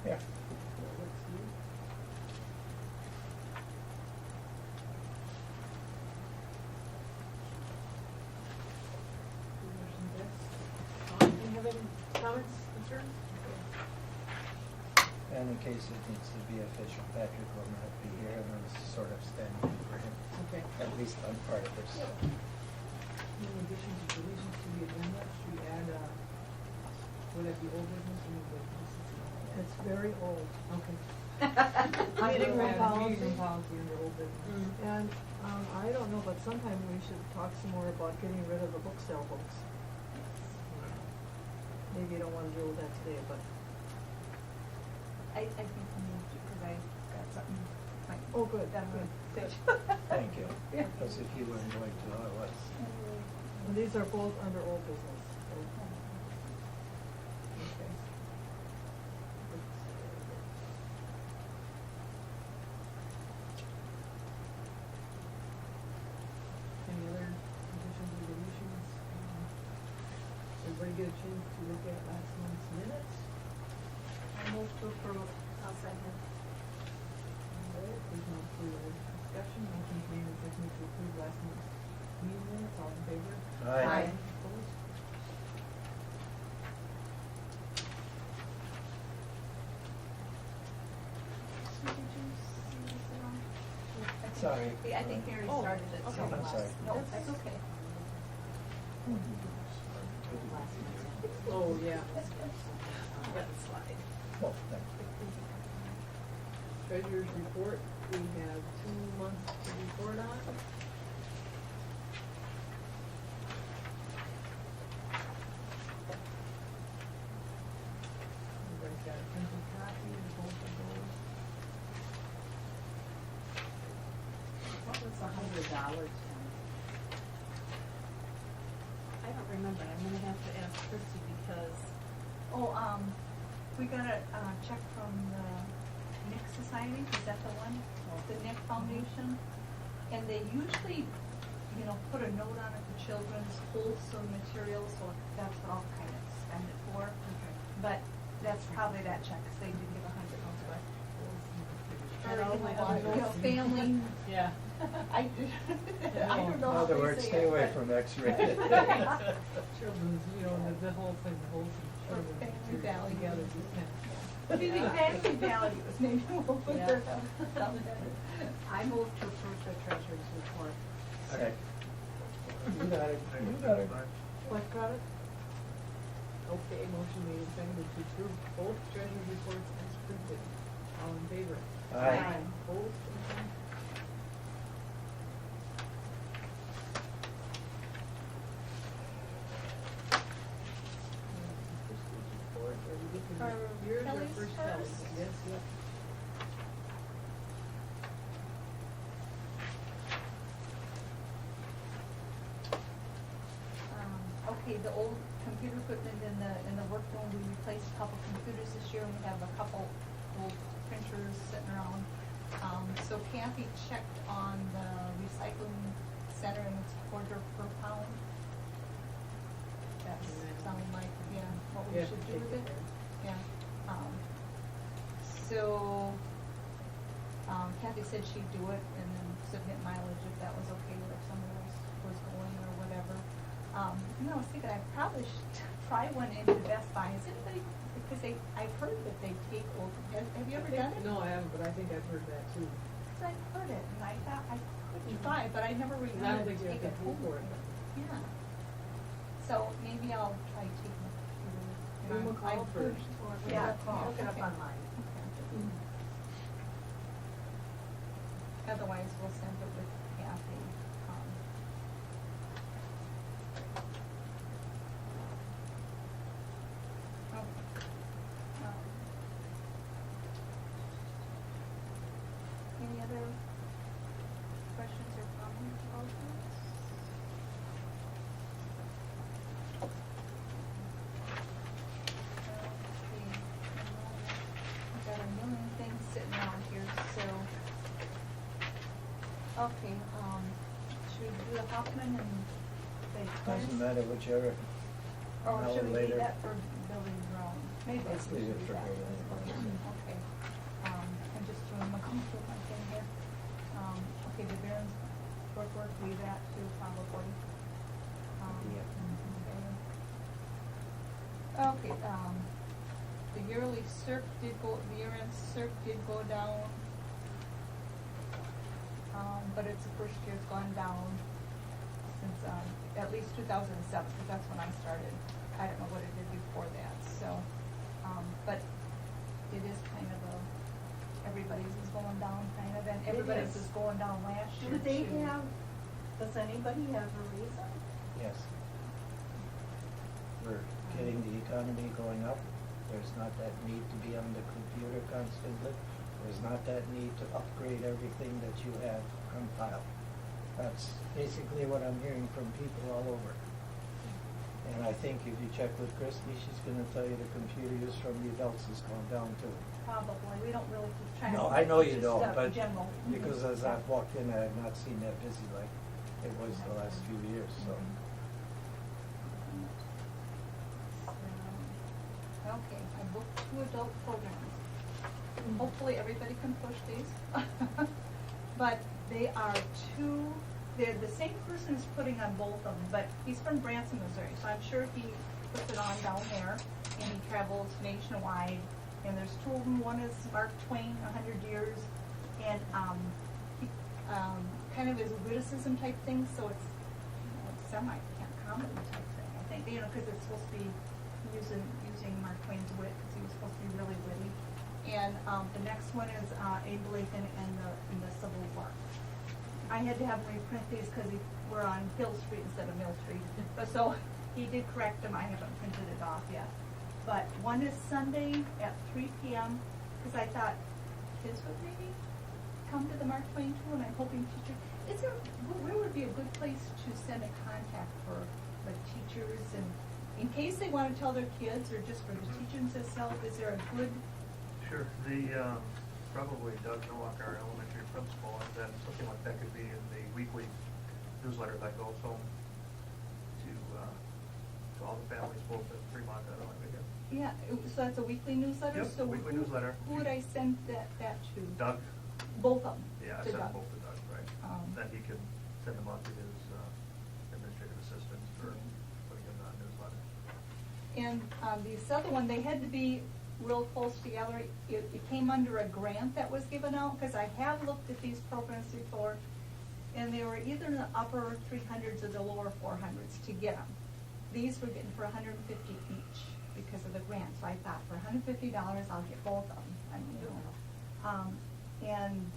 Yeah. What's new? Do you have any comments, concerns? And in case it needs to be official, Patrick will not be here, and I'm sort of standing in for him, Okay. at least on part of this. In addition to deletions to the agenda, should we add, would that be old business or new business? It's very old. Okay. Meeting room Add policy. Meeting room policy under old business. And, I don't know, but sometime we should talk some more about getting rid of the book sale books. Maybe you don't wanna deal with that today, but, I think we need to, because I got something, like, oh, good, done good. with. Thank you, Yeah. because if you weren't going to, I was. And these are both under old business, so. Okay. Any other additions or deletions? Everybody get a chance to look at last month's minutes? I move to approve. I'll second. Alright, there's no further discussion, motion made and seconded to approve last month's meeting minutes, all in favor? Aye. Opposed? So did you see this at all? I think- Sorry. I think Mary Oh, started it, so okay. I'm last- sorry. No, that's okay. Oh, yeah. Let it slide. Oh, thank you. Treasurer's report, we have 2 months to report on. Everybody's got a printed copy of both of those. What was $100? I don't remember, I'm gonna have to ask Christie because, We got a, check from the Nick Society, is that the one? The Nick Foundation, and they usually, put a note on it for children's wholesome materials, so that's what I'll kind of spend it for. Okay. But that's probably that check, 'cause they did give $100, but. And all my other notes. Family, Yeah. I don't know In how other they words, say stay it, away but- from X-rated. Children's, the whole thing, the whole children's. Family material value. together, just kind of. Maybe family values, maybe we'll put Yeah. that down there. I move to approve the treasurer's report. Okay. You got it, you got it. What, got it? Okay, motion made and seconded to approve both treasurer's reports as printed. All in favor? Aye. Opposed? Same sign? Christie's report, are we looking at Or yours or Kelly's first Kelly's? first? Yes, yep. Okay, the old computer equipment in the workroom, we replaced a couple computers this year, and we have a couple old printers sitting around. So Kathy checked on the recycling center, and it's $1 per pound. That's sounding like, what we Yeah, should do take with it. care. Yeah, so, Kathy said she'd do it and then submit mileage if that was okay, or if someone else was going or whatever. I was thinking I probably should try one into Best Buy. Is anybody, because I've heard that they take old, have you ever done it? No, I haven't, but I think I've heard that too. Because I've heard it, and I thought I could try, but I never really I don't wanted think to you take have it to pay home. for it. Yeah. So maybe I'll try taking it. Give 'em a call first. Yeah, Look it up okay. online. Okay. Otherwise, we'll send it with Kathy. Any other questions or comments about this? I've got a million things sitting around here, so. Okay, should we do the Hoffman and the Doesn't Twins? matter whichever. Or Now should or we later. leave that for building ground? Maybe I Let's should leave it do for that. her then. Okay. I'm just doing my comfort one thing here. Okay, the Baron's work, leave that too, probably. Yeah. Okay, the yearly CERC did go, the year-end CERC did go down. But it's the first year it's gone down since, at least 2007, because that's when I started. I don't know what it did before that, so, but it is kind of a, everybody's is going down kind of, and everybody's is going down last year Do they too. have, does anybody have a reason? Yes. We're getting the economy going up. There's not that need to be on the computer constantly. There's not that need to upgrade everything that you have on file. That's basically what I'm hearing from people all over. And I think if you check with Christie, she's gonna tell you the computer use from the adults has gone down too. Probably, we don't really keep track. No, of I it. know It's you just don't, stuff but general. because as I've walked in, I have not seen that busy like it was the last few years, so. Okay, I booked 2 adult programs. Hopefully everybody can push these. But they are they're the same person is putting on both of them, but he's from Branson, Missouri, so I'm sure he puts it on down there, and he travels nationwide. And there's 2 of them, one is Mark Twain, 100 Years, and he, kind of is a witticism type thing, so it's, semi-comedy type thing, I think, because it's supposed to be using Mark Twain's wit, because he was supposed to be really witty. And the next one is Abe Lincoln and the Civil War. I had to have him reprint these because we're on Hill Street instead of Mill Street. But so he did correct them. I haven't printed it off yet. But one is Sunday at 3 p.m. because I thought kids would maybe come to the Mark Twain tool, and I'm hoping teachers. Where would be a good place to send a contact for the teachers, and in case they want to tell their kids, or just for the teachers themselves? Is there a good? Sure. Probably Doug Nowak, our elementary principal, and then something like that could be in the weekly newsletter that goes home to all the families, both at Fremont and Weyauwega. Yeah, so that's a weekly newsletter? Yep, So weekly newsletter. Who would I send that to? Doug? Both of them? Yeah, I to sent Doug. them both to Doug, right. Then he can send them on to his administrative assistants for putting in the newsletter. And this other one, they had to be real close together. It came under a grant that was given out, because I have looked at these programs before, and they were either in the upper 300s or the lower 400s to get them. These were getting for $150 each because of the grant. So I thought, for $150, I'll get both of them. I mean, and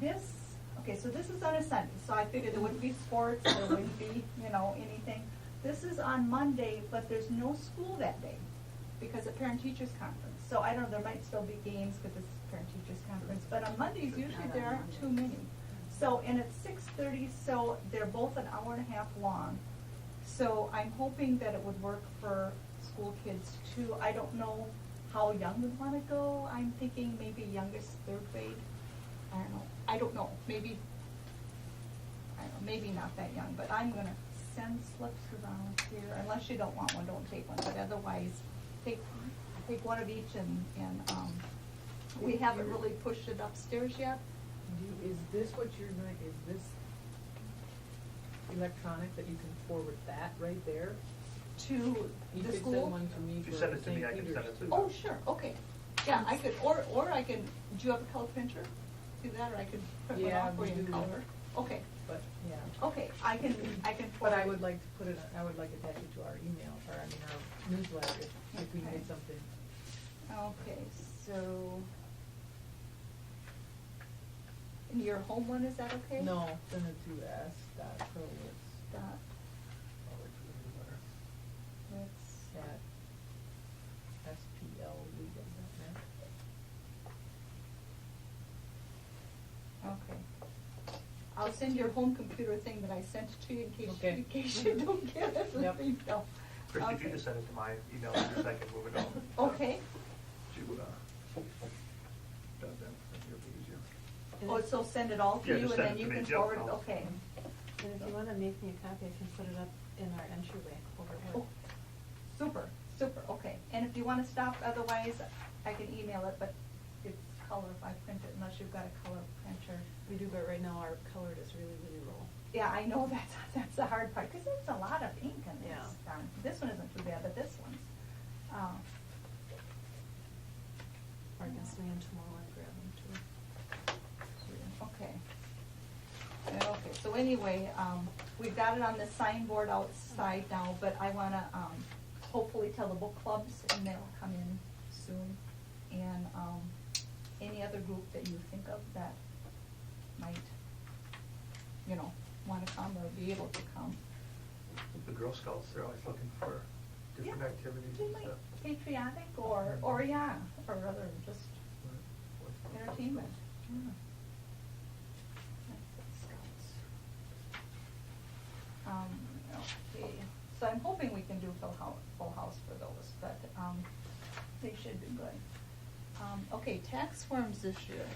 this, okay, so this is on a Sunday, so I figured there wouldn't be sports, there wouldn't be, anything. This is on Monday, but there's no school that day because of parent-teachers conference. So I don't know, there might still be games because it's parent-teachers conference, but on Mondays, usually there aren't too many. So, and it's 6:30, so they're both an hour and a half long. So I'm hoping that it would work for school kids too. I don't know how young would want to go. I'm thinking maybe youngest 3rd grade. I don't know, maybe not that young, but I'm gonna send slips around here. Unless you don't want one, don't take one, but otherwise, take one of each, and we haven't really pushed it upstairs yet. Is this what you're doing, is this electronic that you can forward that right there? To You the could school? send one to me If you for send it to me, St. I can Peter's send it to too. Oh, sure, okay. Yeah, I could, or I can, do you have a color printer? Do that, or I could print one Yeah, off for we you in do. color? Okay, But, yeah. okay, I can But forward. I would like to put it, I would like it added to our email, or our newsletter, if we Okay. did something. Okay, so, and your home one, is that okay? No, send it to s.crowitz Dot, I'll wait for the newsletter. that's, at spllegal.net. okay. I'll send your home computer thing that I sent to you Okay. in case you don't get it. Yep. No. Christie, if you Okay. just send it to my email address, I can move it on. Okay. To, Doug, then, it'll be easier. Oh, so send it all to Yeah, you, just and send then it you to me, can yep, forward it, I'll- okay. And if you wanna make me a copy, I can put it up in our entryway over Oh, here. super, okay. And if you wanna stop, otherwise, I can email it, but it's color if I print it, unless you've got a color printer. We do, but right now our colored is really, really low. Yeah, I know that's the hard part, because there's a lot of ink in this. Yeah. This one isn't too bad, but this one's, Or I can swing in tomorrow and grab them too. okay. Okay, so anyway, we've got it on the signboard outside now, but I wanna, hopefully tell the book clubs, and they'll come in soon. And, any other group that you think of that might, you know, wanna come or be able to come. The Girl Scouts, they're always looking for different Yeah. activities Do and like stuff. patriotic or yeah, or other just entertainment. Yeah. Okay, so I'm hoping we can do full house for those, but, they should be good. Okay, tax forms this year.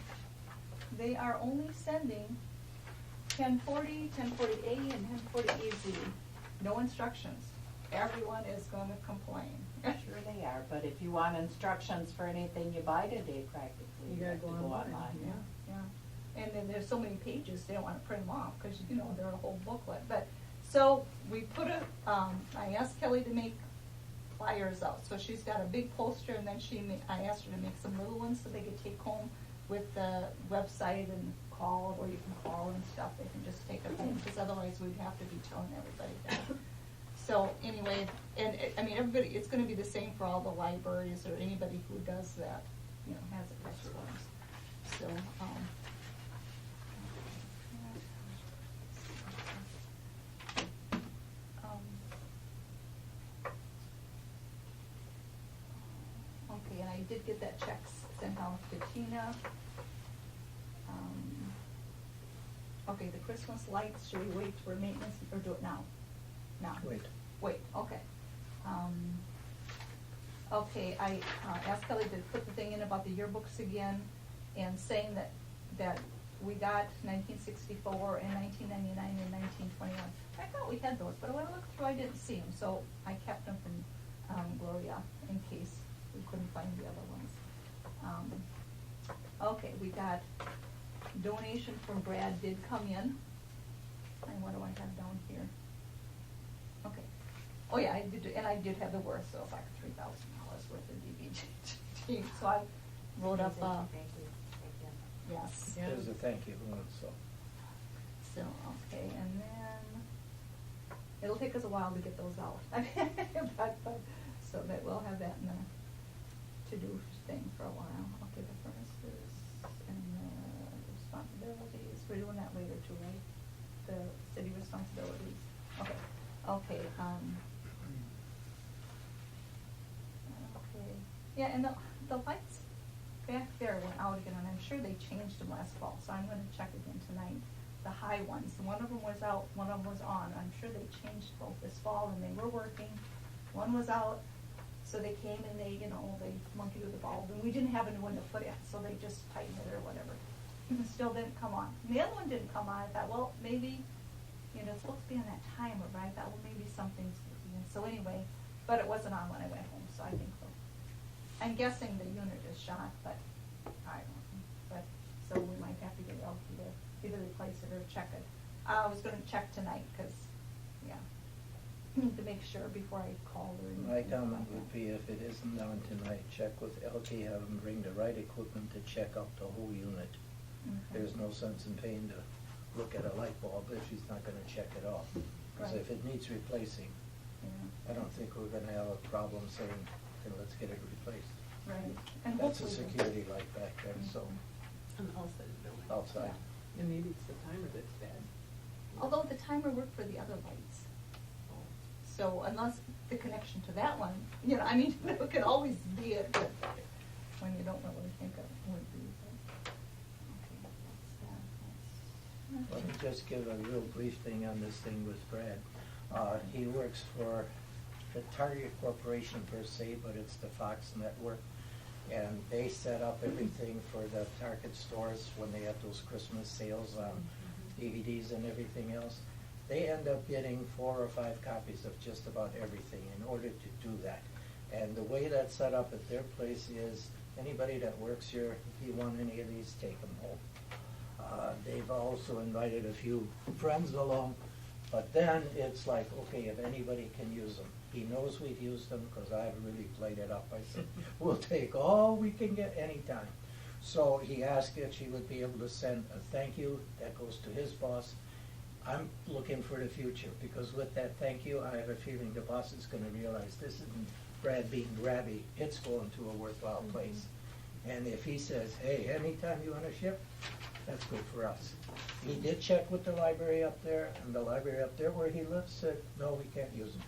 They are only sending 1040, 1040A, and 1040AZ. No instructions. Everyone is gonna complain. Sure they are, but if you want instructions for anything you buy today, practically, You you gotta have to go go online, online. Yeah, yeah. And then there's so many pages, they don't wanna print them off, cause you know, they're a whole booklet, but, so, we put I asked Kelly to make flyers out, so she's got a big poster, and then I asked her to make some little ones, so they could take home with the website and call, or you can call and stuff, they can just take it home, because otherwise we'd have to be telling everybody that. So, anyway, and, I mean, everybody, it's gonna be the same for all the libraries, or anybody who does that, you know, has it tax forms, so, okay, and I did get that check sent out to Tina. Okay, the Christmas lights, should we wait for maintenance or do it now? Now? Wait, okay. Okay, I asked Kelly to put the thing in about the yearbooks again, and saying that we got 1964 and 1999 and 1921. I thought we had those, but when I looked through, I didn't see them, so I kept them from Gloria in case we couldn't find the other ones. Okay, we got donation from Brad did come in. And what do I have down here? Okay. Oh yeah, I did have the worth, so like $3,000 worth of DVD. So I wrote up, Thank you. yes. Yeah. There's a thank you one, so. So, okay, and then, it'll take us a while to get those out. But, so that we'll have that in the to-do thing for a while. Okay, the furnaces and the responsibilities, we're doing that later too, right? The city responsibilities. Okay, okay, okay. Yeah, and the lights back there went out again, and I'm sure they changed them last fall, so I'm gonna check again tonight. The high ones, one of them was out, one of them was on. I'm sure they changed both this fall, and they were working. One was out, so they came and they, you know, they monkeyed with the bulb, and we didn't have a new one to put in, so they just tightened it or whatever. And it still didn't come on. And the other one didn't come on. I thought, well, maybe, you know, it's supposed to be on that timer, but I thought, well, maybe something's working. So anyway, but it wasn't on when I went home, so I think, I'm guessing the unit is shot, but I don't know. But, so we might have to get Elkie to either replace it or check it. I was gonna check tonight, cause, yeah, to make sure before I call her. My comment would be, if it isn't on tonight, check with Elkie, have them bring the right equipment to check out the whole unit. Okay. There's no sense in paying to look at a light bulb if she's not gonna check it off. Because Right. if it needs replacing, Yeah. I don't think we're gonna have a problem saying, okay, let's get it replaced. Right, and That's a hopefully. security light back there, so, On the outside of the building. outside. And maybe it's the timer that's bad. Although the timer worked for the other lights. So unless the connection to that one, you know, I mean, it could always be a good, when you don't really think it would be. But, okay, that's that. Let me just give a real brief thing on this thing with Brad. He works for the Target Corporation per se, but it's the Fox Network. And they set up everything for the Target stores when they have those Christmas sales on DVDs and everything else. They end up getting 4 or 5 copies of just about everything in order to do that. And the way that's set up at their place is, anybody that works here, if you want any of these, take them home. They've also invited a few friends along, but then it's like, okay, if anybody can use them. He knows we've used them, because I've really played it up. I said, we'll take all we can get anytime. So he asked if she would be able to send a thank you that goes to his boss. I'm looking for the future, because with that thank you, I have a feeling the boss is gonna realize this isn't Brad being grabby, it's going to a worthwhile place. And if he says, hey, anytime you wanna ship, that's good for us. He did check with the library up there, and the library up there where he lives said, no, we can't use them.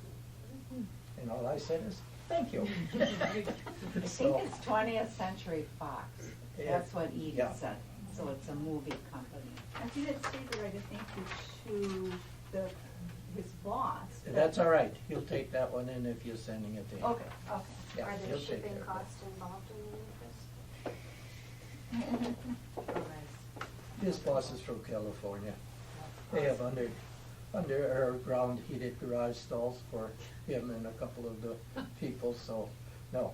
And all I said is, thank you. I think it's 20th Century Fox. That's what Edie Yeah. said. So it's a movie company. I think it's safe to write a thank you to his boss. That's all right, he'll take that one in if you're sending it to him. Okay, okay. Yeah, Are he'll there take shipping care of that. costs involved in any of this? His boss is from California. They have underground heated garage stalls for him and a couple of the people, so, no.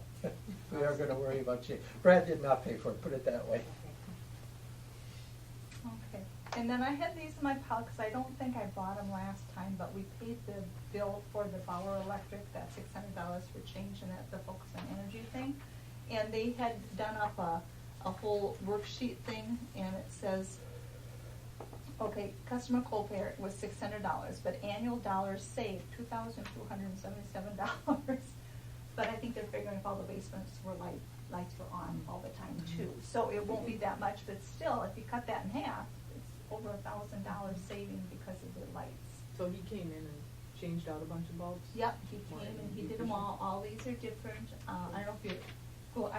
We are gonna worry about you. Brad did not pay for it, put it that way. Okay, and then I had these in my pile, because I don't think I bought them last time, but we paid the bill for the Bauer Electric, that $600 for changing that, the Focus on Energy thing. And they had done up a whole worksheet thing, and it says, okay, customer co-pay was $600, but annual dollars saved, $2,277. But I think they're figuring if all the basements were lights were on all the time too. So it won't be that much, but still, if you cut that in half, it's over $1,000 saving because of the lights. So he came in and changed out a bunch of bulbs? Yep, he came and he did them all these are different, I don't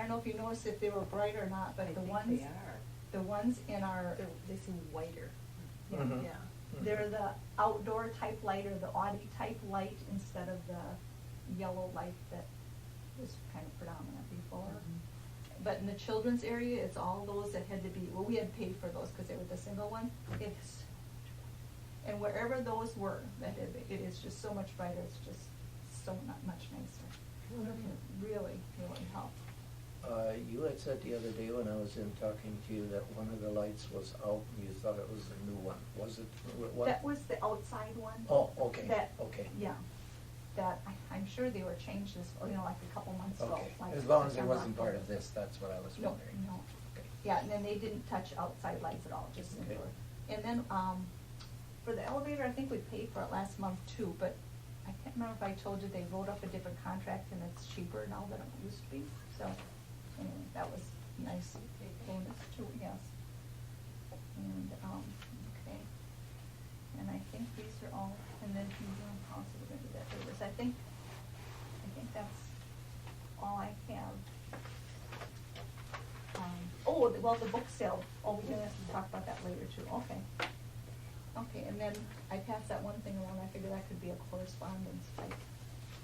know if you noticed if they were bright or not, but the ones, the ones in our, They seem whiter. Mhm. Yeah. they're the outdoor type light or the Audi type light instead of the yellow light that was kind of predominant before. But in the children's area, it's all those that had to be, well, we had paid for those because they were the single one. It's, and wherever those were, it is just so much brighter, it's just so much nicer. It really, really helped. You had said the other day when I was in talking to you that one of the lights was out and you thought it was a new one. Was it, what? That was the outside one. Oh, okay, That, okay. yeah, that, I'm sure they were changed this, like a couple months ago. Okay, like as long as it September, wasn't part of October. this, that's what I was No, wondering. no. Okay. Yeah, and then they didn't touch outside lights at all, just Okay. indoor. And then, for the elevator, I think we paid for it last month too, but I can't remember if I told you they wrote up a different contract and it's cheaper now than it used to be, so, anyway, that was nice bonus too, yes. And, okay, and I think these are all, and then museum policy, we're gonna do that papers, I think that's all I have. The book sale, we're gonna have to talk about that later too, okay. Okay, and then I passed that one thing along, I figured that could be a correspondence type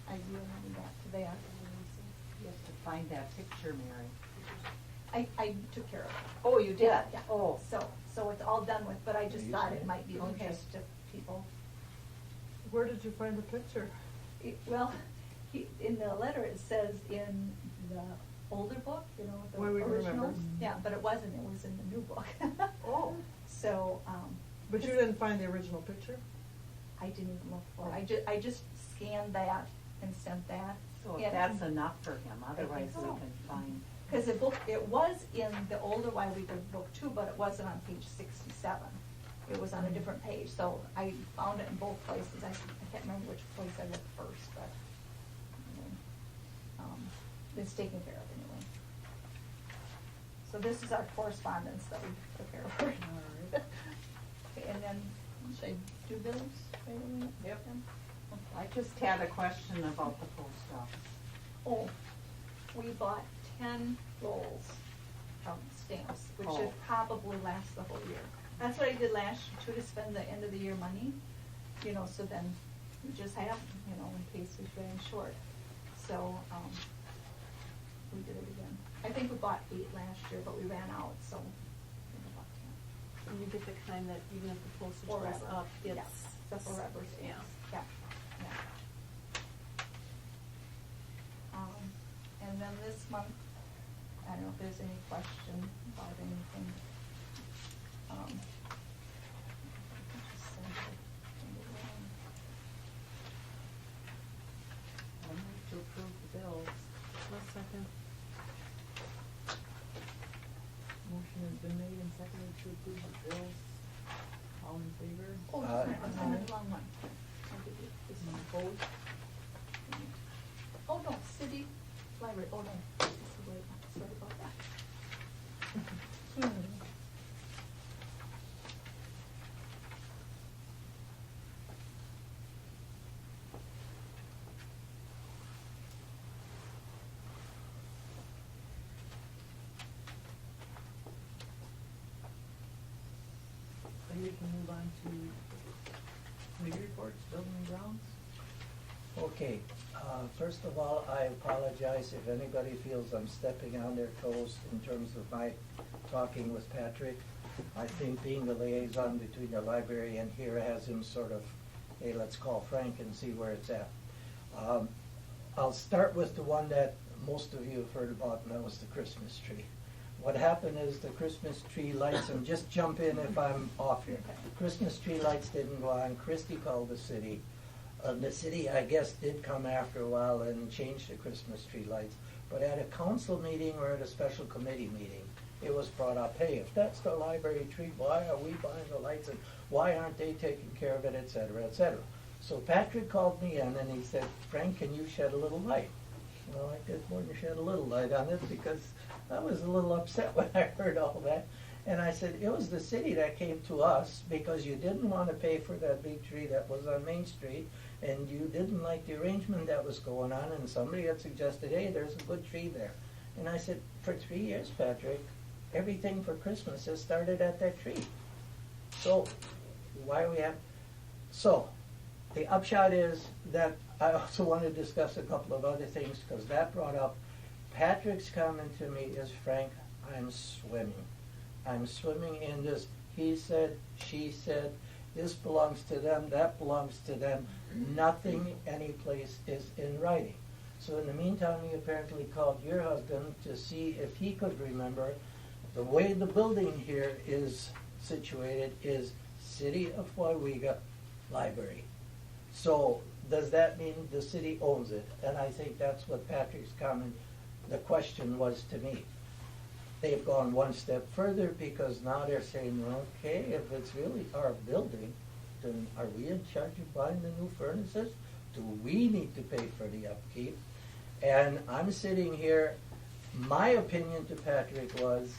idea when we got to that. You have to find that picture, Mary. I took care of it. Oh, you did? Yeah, Oh. so it's all done with, but I just You thought see it it? might be of Okay. interest to people. Where did you find the picture? In the letter, it says in the older book, the Why we remember. originals. Yeah, but it wasn't, it was in the new book. Oh. So, But you didn't find the original picture? I didn't even look for it. I just scanned that and sent that. So And- that's enough for him, otherwise we so. can find. Because the book, it was in the older Weyauwega book too, but it wasn't on page 67. It was on a different page, so I found it in both places. I can't remember which place I looked first, but it's taken care of anyway. So this is our correspondence that we took care of. Okay, and then, should I do bills right away? Yep. Okay. I just had a question about the post office. Oh, we bought 10 rolls of stamps, which should Oh. probably last the whole year. That's what I did last year too, to spend the end of the year money, so then we just have, in case we ran short. So, we did it again. I think we bought 8 last year, but we ran out, so we bought 10. And you get the kind that even if the postage goes Forever. up, it's. Yes, the forever Yeah. stamps. Yeah, yeah. And then this month, I don't know if there's any question about anything. Just send it. I'll move to approve the bills. One second. Motion has been made and seconded to approve the bills. All in favor? Oh, sorry, I'm on the wrong one. I did it this one. Opposed? Oh, no, city library, oh, no, this is the right one, sorry about that. Then we can move on to committee reports, building and grounds. Okay, first of all, I apologize if anybody feels I'm stepping on their toes in terms of my talking with Patrick. I think being the liaison between the library and here has him sort of, hey, let's call Frank and see where it's at. I'll start with the one that most of you have heard about, and that was the Christmas tree. What happened is the Christmas tree lights, and just jump in if I'm off here. Christmas tree lights didn't go on. Christie called the city. The city, I guess, did come after a while and change the Christmas tree lights. But at a council meeting or at a special committee meeting, it was brought up, hey, if that's the library tree, why are we buying the lights and why aren't they taking care of it, et cetera, et cetera. So Patrick called me in and he said, Frank, can you shed a little light? Well, I did more than shed a little light on it because I was a little upset when I heard all that. And I said, it was the city that came to us because you didn't want to pay for that big tree that was on Main Street, and you didn't like the arrangement that was going on, and somebody had suggested, hey, there's a good tree there. And I said, for 3 years, Patrick, everything for Christmas has started at that tree. So why we have, so the upshot is that I also want to discuss a couple of other things because that brought up, Patrick's comment to me is, Frank, I'm swimming. I'm swimming in this, he said, she said, this belongs to them, that belongs to them. Nothing anyplace is in writing. So in the meantime, he apparently called your husband to see if he could remember the way the building here is situated is City of Weyauwega Library. So does that mean the city owns it? And I think that's what Patrick's comment, the question was to me. They've gone one step further because now they're saying, okay, if it's really our building, then are we in charge of buying the new furnaces? Do we need to pay for the upkeep? And I'm sitting here, my opinion to Patrick was,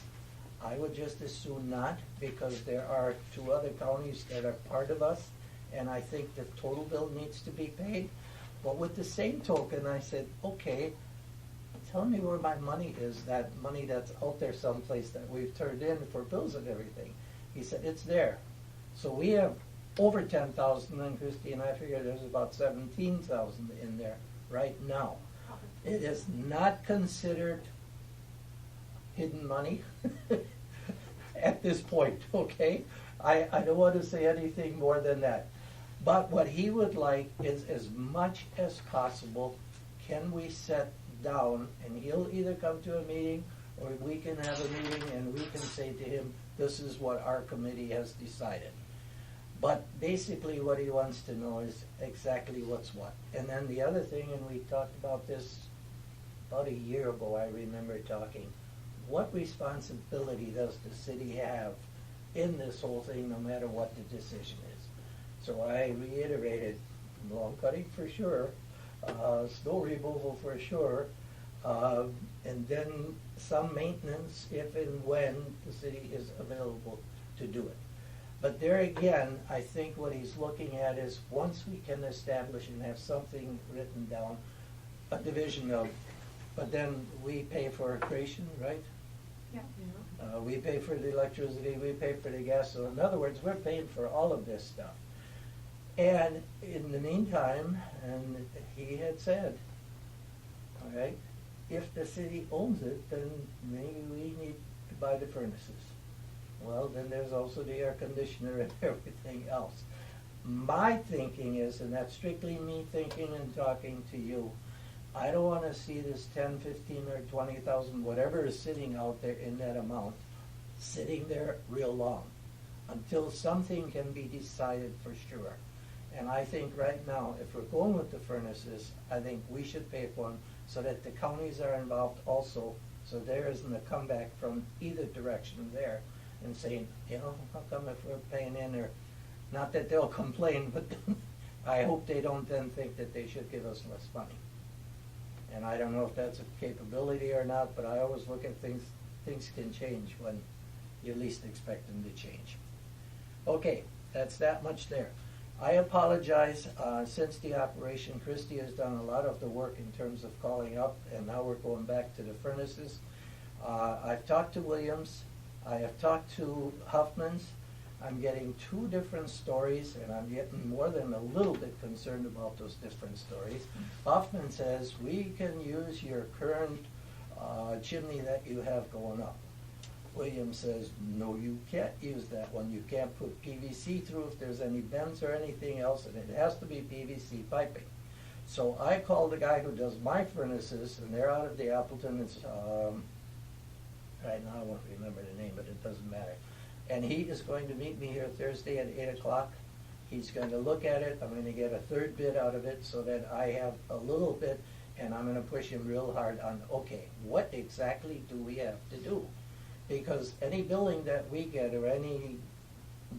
I would just as soon not, because there are 2 other counties that are part of us, and I think the total bill needs to be paid. But with the same token, I said, okay, tell me where my money is, that money that's out there someplace that we've turned in for bills and everything. He said, it's there. So we have over 10,000, and Christie and I figure there's about 17,000 in there right now. It is not considered hidden money at this point, okay? I don't want to say anything more than that. But what he would like is, as much as possible, can we set down, and he'll either come to a meeting or we can have a meeting and we can say to him, this is what our committee has decided. But basically what he wants to know is exactly what's what. And then the other thing, and we talked about this about a year ago, I remember talking, what responsibility does the city have in this whole thing, no matter what the decision is? So I reiterated, lawn cutting for sure, snow removal for sure, and then some maintenance if and when the city is available to do it. But there again, I think what he's looking at is once we can establish and have something written down, a division of, but then we pay for creation, right? Yeah. We pay for the electricity, we pay for the gas, so in other words, we're paying for all of this stuff. And in the meantime, and he had said, all right, if the city owns it, then maybe we need to buy the furnaces. Well, then there's also the air conditioner and everything else. My thinking is, and that's strictly me thinking and talking to you, I don't wanna see this 10, 15, or 20,000, whatever is sitting out there in that amount, sitting there real long, until something can be decided for sure. And I think right now, if we're going with the furnaces, I think we should pay for them so that the counties are involved also, so there isn't a comeback from either direction there and saying, you know, how come if we're paying in or, not that they'll complain, but I hope they don't then think that they should give us less money. And I don't know if that's a capability or not, but I always look at things can change when you least expect them to change. Okay, that's that much there. I apologize, since the operation, Christie has done a lot of the work in terms of calling up, and now we're going back to the furnaces. I've talked to Williams, I have talked to Huffman's. I'm getting two different stories, and I'm getting more than a little bit concerned about those different stories. Huffman says, we can use your current chimney that you have going up. Williams says, no, you can't use that one. You can't put PVC through if there's any bends or anything else, and it has to be PVC piping. So I called the guy who does my furnaces, and they're out of the Appleton. It's, right now I won't remember the name, but it doesn't matter. And he is going to meet me here Thursday at 8 o'clock. He's going to look at it. I'm going to get a third bid out of it so that I have a little bit, and I'm going to push him real hard on, okay, what exactly do we have to do? Because any billing that we get or any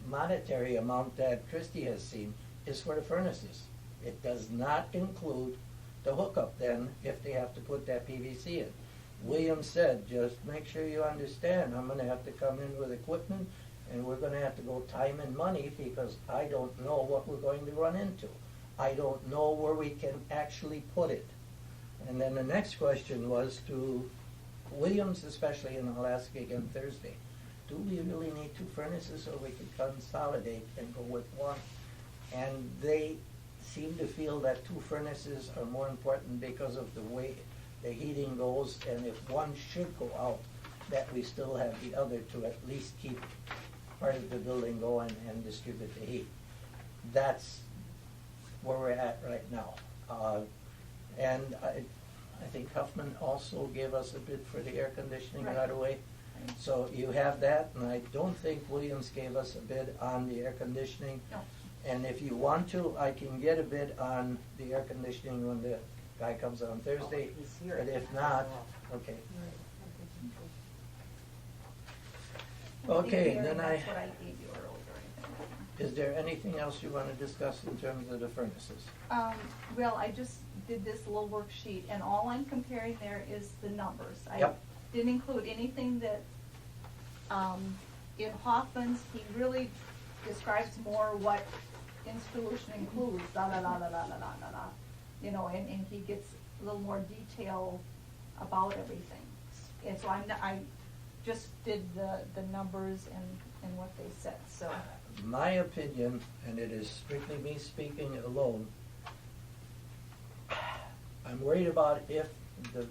monetary amount that Christie has seen is for the furnaces. It does not include the hookup then if they have to put that PVC in. Williams said, just make sure you understand, I'm gonna have to come in with equipment and we're gonna have to go time and money because I don't know what we're going to run into. I don't know where we can actually put it. And then the next question was to Williams, especially, and I'll ask again Thursday, do we really need two furnaces or we could consolidate and go with one? And they seem to feel that two furnaces are more important because of the way the heating goes, and if one should go out, that we still have the other to at least keep part of the building going and distribute the heat. That's where we're at right now. And I think Huffman also gave us a bid for the air conditioning right away. Right. So you have that, and I don't think Williams gave us a bid on the air conditioning. No. And if you want to, I can get a bid on the air conditioning when the guy comes on Thursday. Oh, he's here. But if not, okay. I think Okay, there, then that's what I gave you earlier, I think. Is there anything else you want to discuss in terms of the furnaces? Well, I just did this little worksheet, and all I'm comparing there is the numbers. Yep. I didn't include anything that, in Hoffman's, he really describes more what installation includes, you know, and he gets a little more detail about everything. And so I just did the numbers and what they said, so. My opinion, and it is strictly me speaking alone, I'm worried about if the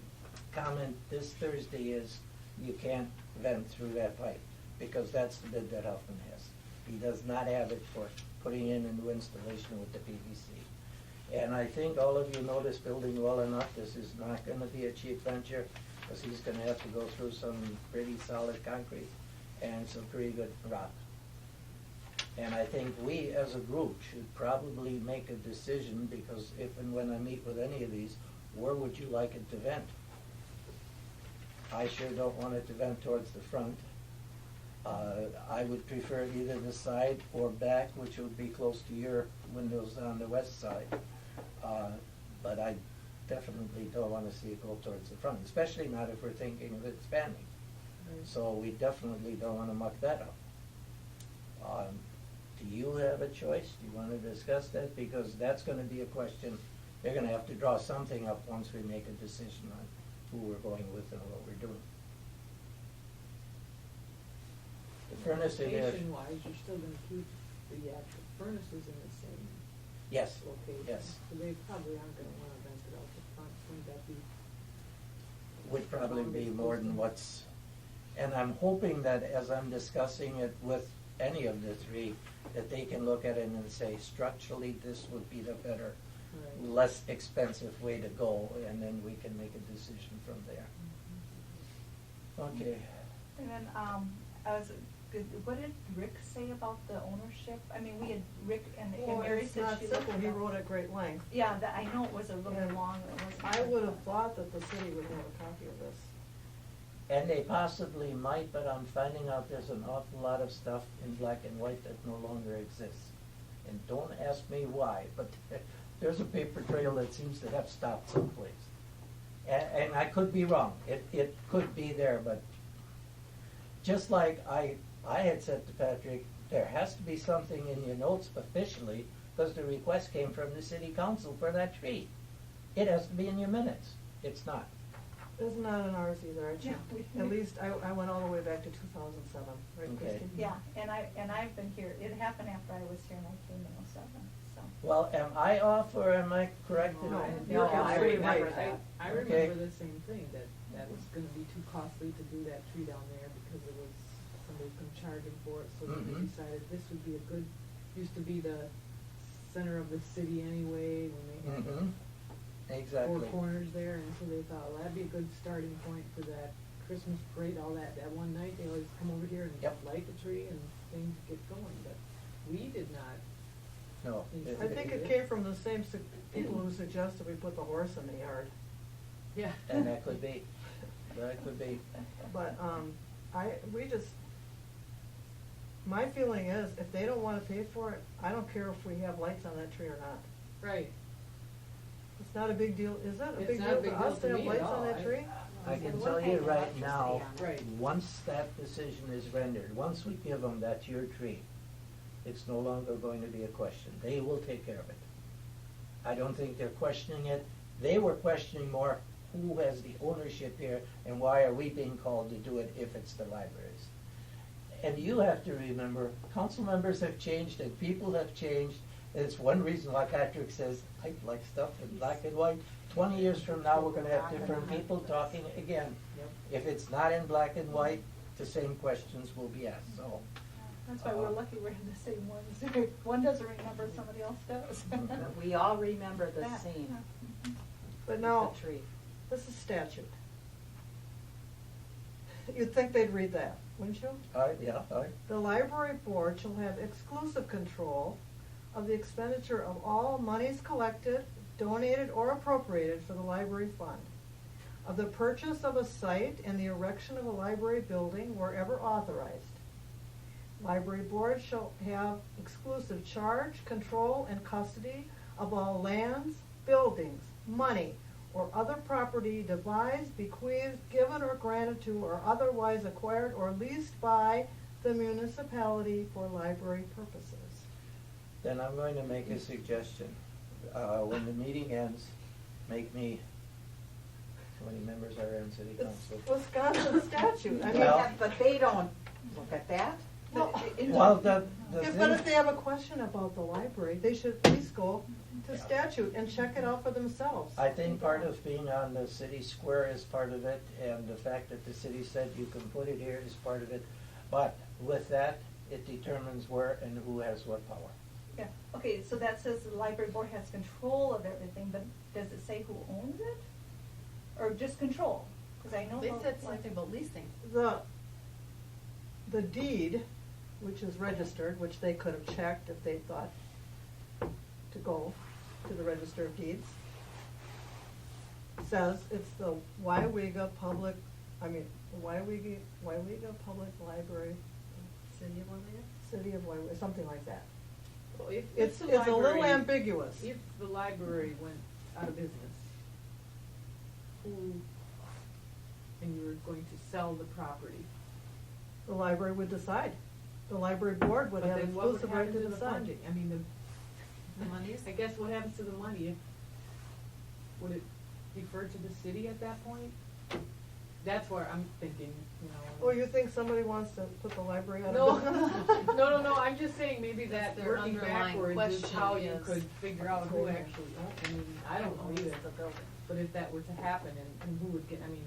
comment this Thursday is you can't vent through that pipe, because that's the bid that Huffman has. He does not have it for putting in a new installation with the PVC. And I think all of you know this building well enough. This is not gonna be a cheap venture, because he's gonna have to go through some pretty solid concrete and some pretty good rock. And I think we, as a group, should probably make a decision, because if and when I meet with any of these, where would you like it to vent? I sure don't want it to vent towards the front. I would prefer either the side or back, which would be close to your windows on the west side. But I definitely don't want to see it go towards the front, especially not if we're thinking of it expanding. So we definitely don't want to muck that up. Do you have a choice? Do you want to discuss that? Because that's going to be a question. They're going to have to draw something up once we make a decision on who we're going with and what we're doing. The furnace in there. Location-wise, you're still gonna keep the actual furnaces in the same Yes, location. yes. So they probably aren't gonna wanna vent it out the front, wouldn't that be? Would probably be more than what's, and I'm hoping that as I'm discussing it with any of the three, that they can look at it and say, structurally, this would be the better Right. less expensive way to go, and then we can make a decision from there. Okay. And then, what did Rick say about the ownership? I mean, we had Rick and Well, Mary it's said not she looked simple, at he the- wrote at great length. Yeah, that, I know it was a little And long, it wasn't. I would have thought that the city would have a copy of this. And they possibly might, but I'm finding out there's an awful lot of stuff in black and white that no longer exists. And don't ask me why, but there's a paper trail that seems to have stopped someplace. And I could be wrong, it could be there, but just like I had said to Patrick, there has to be something in your notes officially, because the request came from the city council for that tree. It has to be in your minutes. It's not. It's not in ours either, I checked. Yeah, At least I went all the way back to 2007, right, Okay. Christie? Yeah, and I've been here, it happened after I was here and I came in '07, so. Well, am I off or am I corrected? No, No, you're I absolutely remember right. that. I Okay. remember the same thing, that was gonna be too costly to do that tree down there because it was, somebody's gonna charge them for it, so then they Mhm. decided this would be a good, used to be the center of the city anyway, when they had the Mm-hmm, exactly. four corners there, and so they thought, well, that'd be a good starting point for that Christmas parade, all that one night, they always come over here and Yep. light the tree and things get going, but we did not. No. I think it came from the same people who suggested we put the horse in the yard. Yeah. And that could be, But, my feeling is, if they don't wanna pay for it, I don't care if we have lights on that tree or not. Right. It's not a big deal, is that a It's big not a deal big to deal us to to have me at lights on all. that tree? I can We're tell paying you right electricity now, on it. Right. once that decision is rendered, once we give them that's your tree, it's no longer going to be a question. They will take care of it. I don't think they're questioning it. They were questioning more, who has the ownership here and why are we being called to do it if it's the libraries? And you have to remember, council members have changed and people have changed. And it's one reason why Patrick says, I like stuff in black and white. 20 years from now, we're gonna have different people talking again. Yep. If it's not in black and white, the same questions will be asked, so. That's why we're lucky we're in the same ones. One doesn't remember, somebody else does. But we all remember the That, scene, yeah. But now, the tree. this is statute. You'd think they'd read that, wouldn't you? Yeah. The library board shall have exclusive control of the expenditure of all monies collected, donated, or appropriated for the library fund, of the purchase of a site and the erection of a library building wherever authorized. Library board shall have exclusive charge, control, and custody of all lands, buildings, money, or other property devised, bequeathed, given, or granted to, or otherwise acquired or leased by the municipality for library purposes. Then I'm going to make a suggestion. When the meeting ends, make me, how many members are in city It's council? Wisconsin statute, I mean, Well- But they don't look at that. well, Well, the but thing. if they have a question about the library, they should at least go to statute and check it out for themselves. I think part of being on the city square is part of it, and the fact that the city said you can put it here is part of it. But with that, it determines where and who has what power. Yeah, okay, so that says the library board has control of everything, but does it say who owns it? Or just control? Because I know. They the said li- something about leasing. The deed, which is registered, which they could have checked if they thought to go to the Register of Deeds, says it's the Weyauwega Public Library, City of Weyauwega? City of Weyauwega, something like that. Well, if It's the a little library- ambiguous. If the library went out of business, and you were going to sell the property, The library would decide. The library board would but have then what would exclusive right happen to to the decide. funding? I mean, The monies? I guess what happens to the money? Would it defer to the city at that point? That's where I'm thinking, you know. Or you think somebody wants to put the library out No, of business? no, I'm just saying maybe that Their working underlying backwards is question how you is could figure out who actually owns, I mean, I don't know either. The building. But if that were to happen, and who would get, I mean,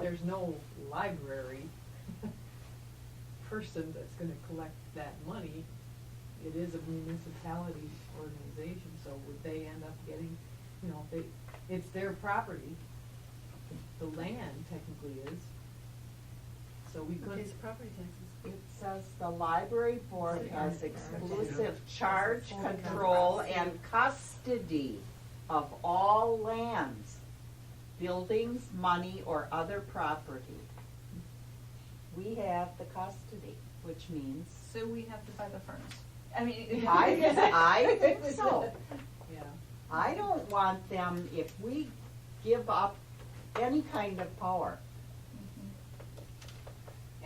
there's no library person that's gonna collect that money. it is a municipality organization, so would they end up getting, you know, if they, it's their property, the land technically is, so we Who could. pays property taxes? It says the library board has exclusive charge, Full control, control. and custody of all lands, buildings, money, or other property. We have the custody, which means, So we have to buy the furnace. I mean. I think so. Yeah. I don't want them, if we give up any kind of power,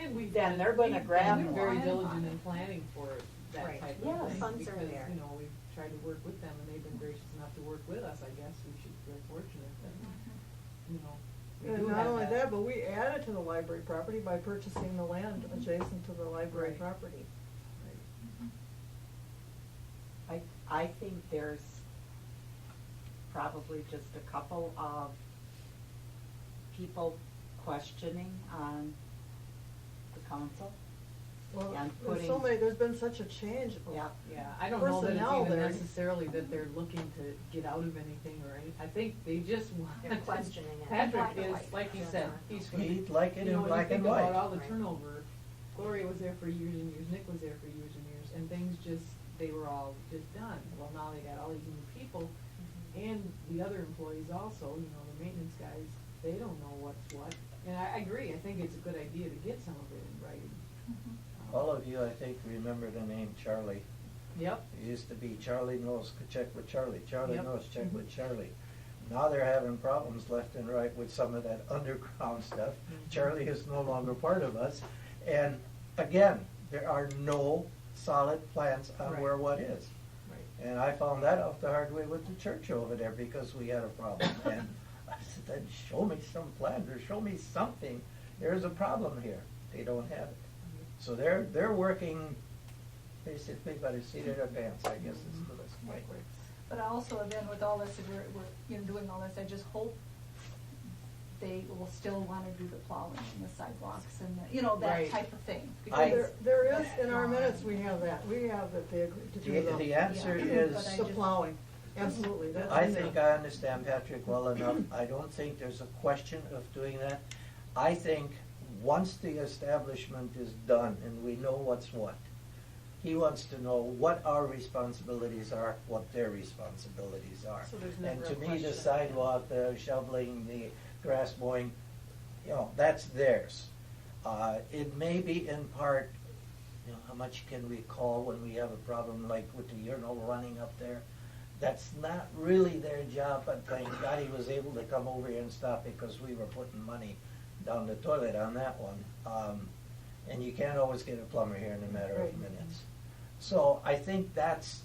And we've Then been- they're gonna we've grab been more. very Plan diligent on in it. planning for that Right. type Yeah, of thing. funds are because, there. you know, we've tried to work with them and they've been gracious enough to work with us, I guess. We're fortunate that, you know, we And do not have only that, but we added to the library property by purchasing the land adjacent to the library Right. property. Right. I think there's probably just a couple of people questioning on the council. Well, And there's so putting- many, there's been such a change. Yeah. Yeah, I don't know that it's Personnel even there. necessarily that they're looking to get out of anything or any, I think they just want. They're questioning it. Patrick Black and is, white. like you They're said, not. he's. He'd like it you in know, when black you and think white. about all the Right. turnover, Gloria was there for years and years, Nick was there for years and years, and things just, they were all just done. Well, now they got all these new people, and the other employees also, you know, the maintenance guys, they don't know what's what. And I agree, I think it's a good idea to get some of it in writing. All of you, I think, remember the name Charlie. Yep, It used to be Charlie knows, check with Charlie, Charlie Yep. knows, check with Charlie. Now they're having problems left and right with some of that underground stuff. Mhm. Charlie is no longer part of us. And again, there are no solid plans on Right. where what is. right. And I found that out the hard way with the church over there because we had a problem. And I said, then show me some plans or show me something. There's a problem here. They don't have it. So they're working basically by the seat of their pants, I guess is the best way. But also then with all this, if we're, you know, doing all this, I just hope they will still wanna do the plowing and the sidewalks and the, you know, that Right. type of thing. I- Because There is, in our minutes, we have that. We have that they agreed to do The answer Yeah. is, But I the just- plowing. Absolutely. that's I in there. think I understand Patrick well enough. I don't think there's a question of doing that. I think once the establishment is done and we know what's what, he wants to know what our responsibilities are, what their responsibilities are. So there's And never a to me, the question. sidewalk, the shoveling, the grass mowing, you know, that's theirs. It may be in part, you know, how much can we call when we have a problem like with the urinal running up there? That's not really their job, but thank God he was able to come over here and stop it because we were putting money down the toilet on that one. And you can't always get a plumber here in a matter of Right. minutes. So I think that's,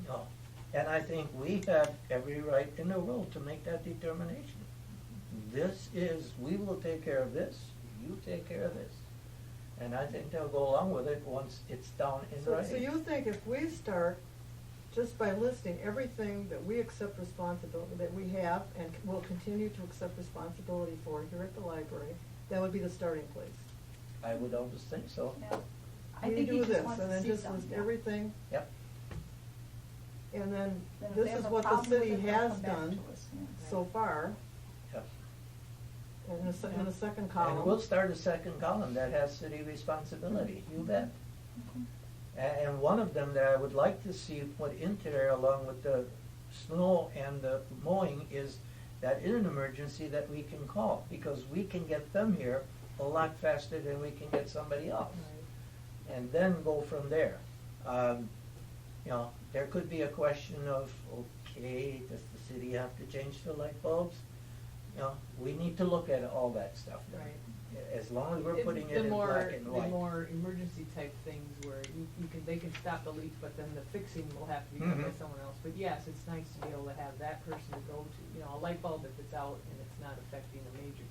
you know, and I think we have every right in the world to make that determination. This is, we will take care of this, you take care of this. And I think they'll go along with it once it's down in So writing. you think if we start just by listing everything that we accept responsibility, that we have and will continue to accept responsibility for here at the library, that would be the starting place? I would always think so. Yeah. I We think he do just this, wants and to then see just some, list yeah. everything, Yep. and then Then if this they have is a what the problem with city it, they'll has come back done to us, yeah. so far, Yep. in the second column. And we'll start a second column that has city responsibility, you bet. And one of them that I would like to see put into there along with the snow and the mowing is that in an emergency that we can call, because we can get them here a lot faster than we can get somebody else. And then go from there. You know, there could be a question of, okay, does the city have to change the light bulbs? You know, we need to look at all that stuff. Right. As long as we're It's putting the it in more- black and white. The more emergency type things where you can, they can stop the leak, but then the fixing will have to be done by Mhm. someone else. But yes, it's nice to be able to have that person to go to, you know, a light bulb if it's out and it's not affecting a major.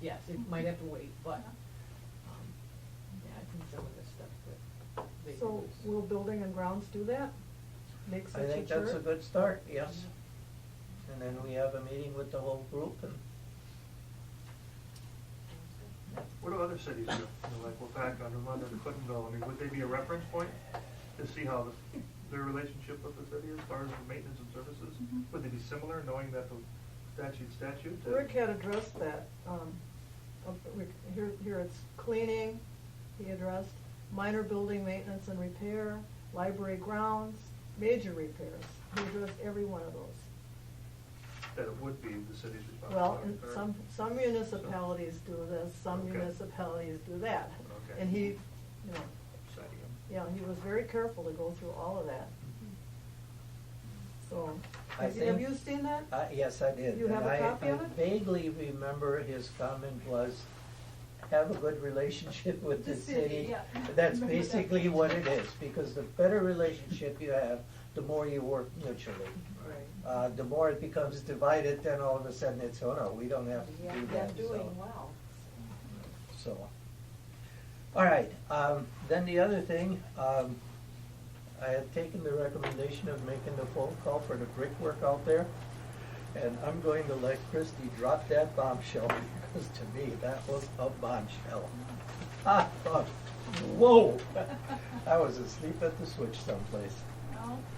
Yes, it might have to wait, but, yeah, I think some of this stuff that they So can use. will building and grounds do that? Make such I a think that's a chart? good start, yes. And then we have a meeting with the whole group and. What do other cities do? You know, like Weyauwega, New London, Clintonville, I mean, would they be a reference point? to see how their relationship with the city as far as the maintenance and services? Mhm. Would they be similar, knowing that the statute? Rick had addressed that. Here it's cleaning, he addressed, minor building maintenance and repair, library grounds, major repairs. He addressed every one of those. That it would be the city's Well, responsibility? and some municipalities do this, some Okay. municipalities do that. Okay. And he, Citing them. yeah, he was very careful to go through all of that. So, I have think- you seen that? Yes, I did. You have And a copy of it? I vaguely remember his comment was, have a good relationship with the The city, city. yeah. That's Remember that. basically what it is, because the better relationship you have, the more you work mutually. Right. The more it becomes divided, then all of a sudden it's, oh no, we don't have to Yeah, do they're that, doing well. so. All right, then the other thing, I had taken the recommendation of making the phone call for the brickwork out there, and I'm going to let Christie drop that bombshell, because to me, that was a bombshell. I thought, whoa, I was asleep at the switch someplace.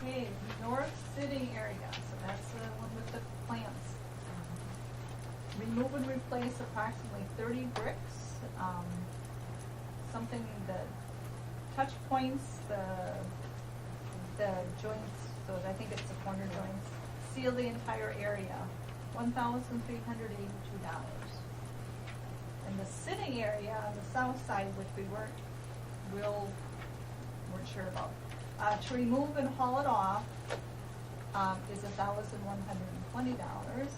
Okay, north sitting area, so that's the one with the plants. Remove and replace approximately 30 bricks. Something, the touch points, the joints, so I think it's the corner joints, seal the entire area, $1,382. And the sitting area on the south side, which we weren't sure about, to remove and haul it off, is $1,120.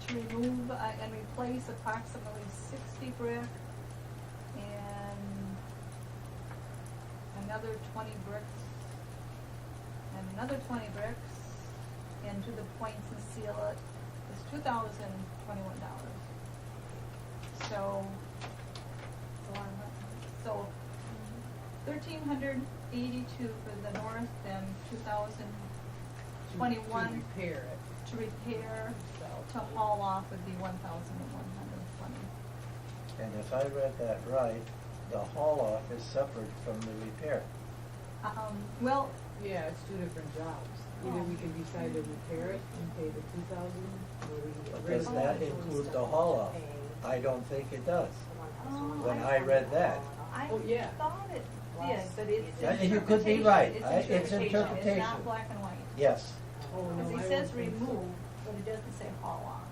To remove and replace approximately 60 brick and another 20 bricks and another 20 bricks, and do the points and seal it is $2,021. So 1,382 for the north and 2,021 To repair it. to repair, to haul off would be 1,120. And if I read that right, the haul off is separate from the repair. Well, Yeah, it's two different jobs. Either we can decide to repair it and pay the 2,000, or we can get But rid does of that it. include the haul off? I don't think it does. When Oh, I read that. I Oh, yeah. thought it did, but it's Yeah, you could be right. interpretation. It's It's interpretation. not black and white. Yes, Oh, no, Because I he don't says think so. remove, but it doesn't say haul off,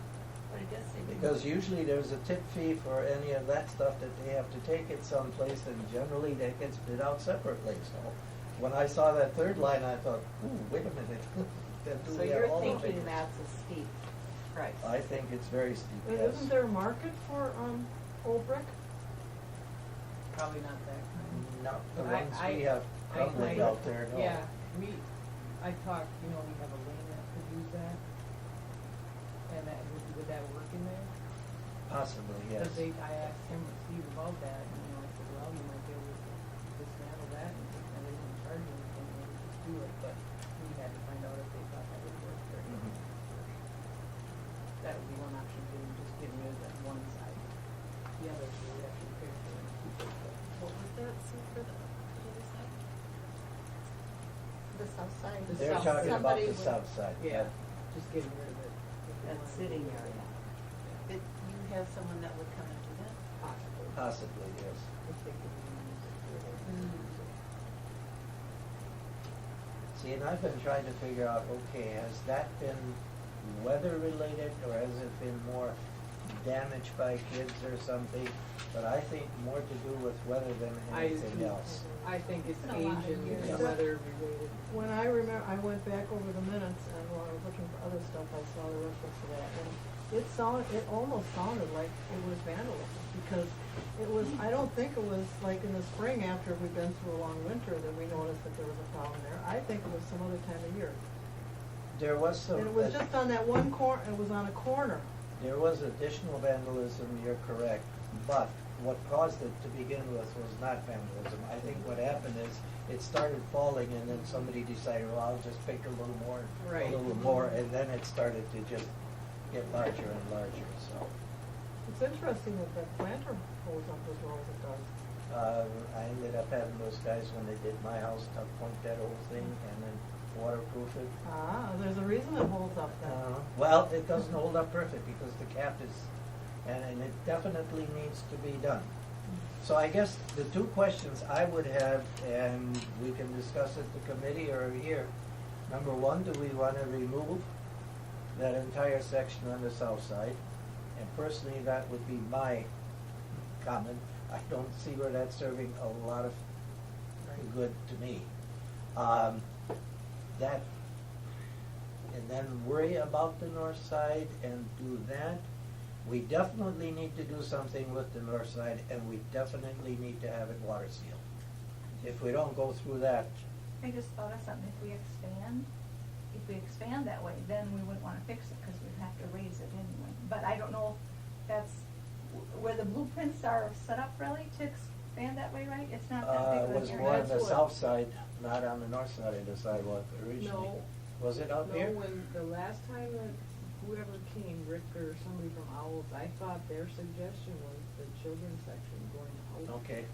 but it does say remove. because usually there's a tip fee for any of that stuff that they have to take it someplace, and generally that gets bid out separately, so. When I saw that third line, I thought, ooh, wait a minute. Then do So we have you're all the thinking figures? that's a steep price? I think it's very steep, And yes. isn't there a market for, old brick? Probably not that kind. No, the I- ones I- we have come with out there, no. Yeah, I talked, we have a lane that could use that. And that, would that work in there? Possibly, yes. Because I asked him, Steve, about that, and, I said, well, you might be able to dismantle that, and they didn't charge anything, and we just do it, but we had to find out if they thought that would work for him. Mhm. That would be one option, just getting rid of that one side. The other two, we have to repair for and keep it, but. What was that, Sue, for the other side? The south side. The They're south talking side. about Somebody the would- south side. Yeah, just getting rid of it. That sitting area. But you have someone that would come and do that? Possibly. Possibly, yes. If they could use it for it. See, and I've been trying to figure out, okay, has that been weather related, or has it been more damaged by kids or something? But I think more to do with weather than anything else. I think it's It's been a lot of age and years. weather related. When I remember, I went back over the minutes, and while I was looking for other stuff, I saw the reference to that, and it almost sounded like it was vandalism, because it was, I don't think it was like in the spring after we'd been through a long winter that we noticed that there was a problem there. I think it was some other time of year. There was some. And it was just on that one it was on a corner. There was additional vandalism, you're correct, but what caused it to begin with was not vandalism. I think what happened is, it started falling and then somebody decided, well, I'll just pick a little more, Right. a little more, and then it started to just get larger and larger, so. It's interesting that that planter holds up as well as it does. I ended up having those guys, when they did my house, tuck point that whole thing and then waterproof it. Ah, there's a reason it holds up then. Well, it doesn't hold up perfect because the cap is, and it definitely needs to be done. So I guess the two questions I would have, and we can discuss at the committee or here. Number one, do we want to remove that entire section on the south side? And personally, that would be my comment. I don't see where that's serving a lot of good to me. That, and then worry about the north side and do that. We definitely need to do something with the north side, and we definitely need to have it water sealed. If we don't go through that, I just thought of something, if we expand that way, then we wouldn't wanna fix it, cause we'd have to raise it anyway. But I don't know if that's where the blueprints are set up really to expand that way, right? It's not that big it of an was area. more on the That's what- south side, not on the north side of the sidewalk originally. No. Was it out here? No, when the last time that whoever came, Rick or somebody from Owls, I thought their suggestion was the children's section going out. Okay.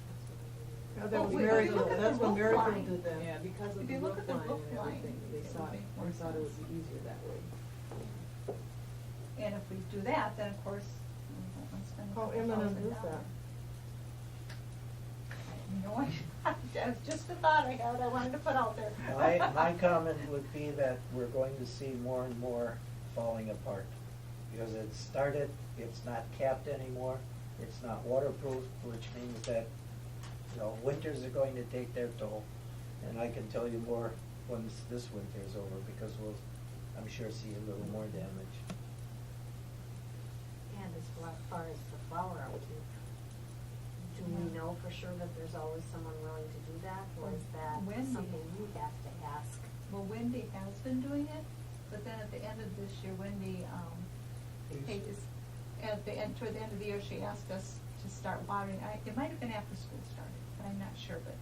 Yeah, that Well, was if you Maryfield, look at the that's when roof Maryfield line- did that. Yeah, because of If the you look roof at the line roof and line, everything, it they would make more thought it would sense. be easier that way. And if we do that, then of course, we don't want to spend How $1,000. imminent is that? You know what, that's just a thought I had, I wanted to put out there. My comment would be that we're going to see more and more falling apart. Because it started, it's not capped anymore, it's not waterproof, which means that, winters are going to take their toll. And I can tell you more once this winter is over, because we'll, I'm sure, see a little more damage. And as far as the flower out, do we know for sure that there's always someone willing to do that, or is that Wendy. something you have to ask? Well, Wendy has been doing it, but then at the end of this year, Wendy, toward the end of the year, she asked us to start watering. It might have been after school started, but I'm not sure, but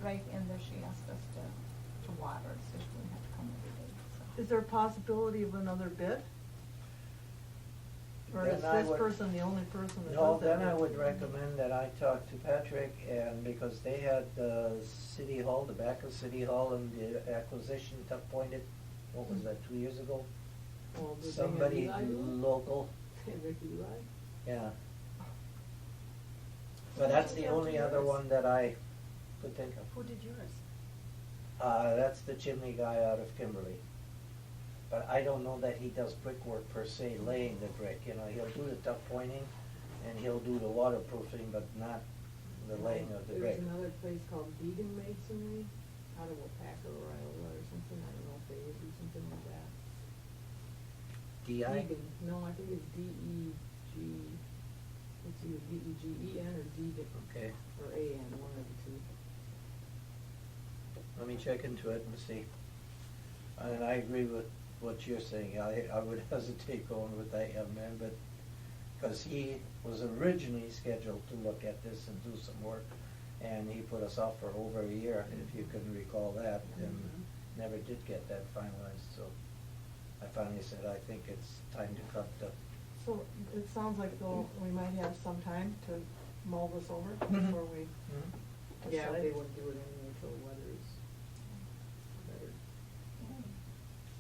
right in there, she asked us to water, so she wouldn't have to come every day, so. Is there a possibility of another bid? Or Then is I this would- person the only person that No, does that? then I would recommend that I talk to Patrick, and because they had the City Hall, the back of City Hall, and the acquisition appointed, what was that, 2 years ago? Well, did they have Somebody Eli do it? local, Rick Eli? yeah. But that's the only other one that I could think of. Who did yours? That's the chimney guy out of Kimberly. But I don't know that he does brickwork per se, laying the brick, he'll do the tuck pointing, and he'll do the waterproofing, but not the laying of the brick. There's another place called Deegan Masonry, out of Weyauwega or Iowa or something, I don't know if they would do something like that. DI? Deegan, no, I think it's D-E-G, it's either D-E-G-E-N or D-G, Okay, or A-N, one of the two. let me check into it and see. And I agree with what you're saying. I would hesitate going with that young man, but, because he was originally scheduled to look at this and do some work, and he put us off for over a year, if you can recall that, and never did get that finalized, so I finally said, I think it's time to cut the. So it sounds like though we might have some time to mull this over Mhm. before we Yeah, decide. they wouldn't do it anyway until the weather is better.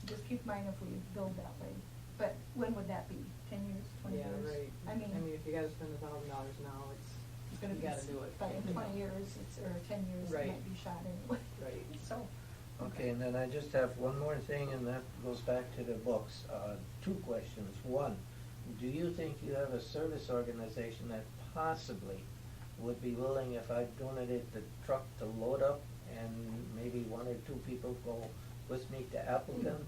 Just keep in mind if we build that way, but when would that be, 10 years, 20 Yeah, years? right. I mean, if you gotta spend $1,000 now, it's gonna you be, gotta do it. but in 20 years, or 10 years, it Right. might be shot anyway. Right. So. Okay, and then I just have one more thing, and that goes back to the books. Two questions. One, do you think you have a service organization that possibly would be willing, if I donated the truck to load up, and maybe one or two people go with me to Appleton,